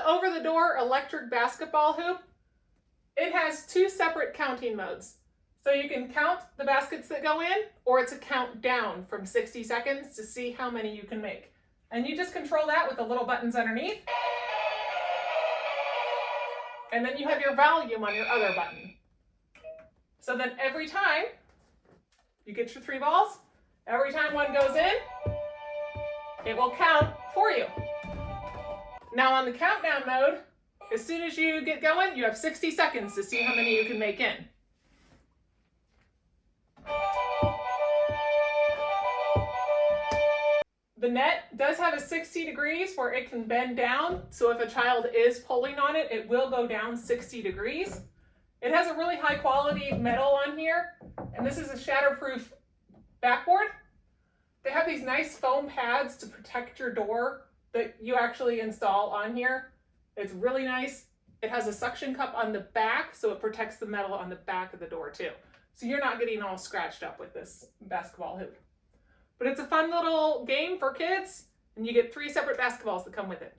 over-the-door electric basketball hoop, it has two separate counting modes. So you can count the baskets that go in, or it's a count down from 60 seconds to see how many you can make. And you just control that with the little buttons underneath. And then you have your volume on your other button. So then every time you get your 3 balls, every time one goes in, it will count for you. Now on the countdown mode, as soon as you get going, you have 60 seconds to see how many you can make in. The net does have a 60 degrees where it can bend down, so if a child is pulling on it, it will go down 60 degrees. It has a really high quality metal on here, and this is a shatterproof backboard. They have these nice foam pads to protect your door that you actually install on here. It's really nice. It has a suction cup on the back, so it protects the metal on the back of the door too. So you're not getting all scratched up with this basketball hoop. But it's a fun little game for kids, and you get 3 separate basketballs that come with it.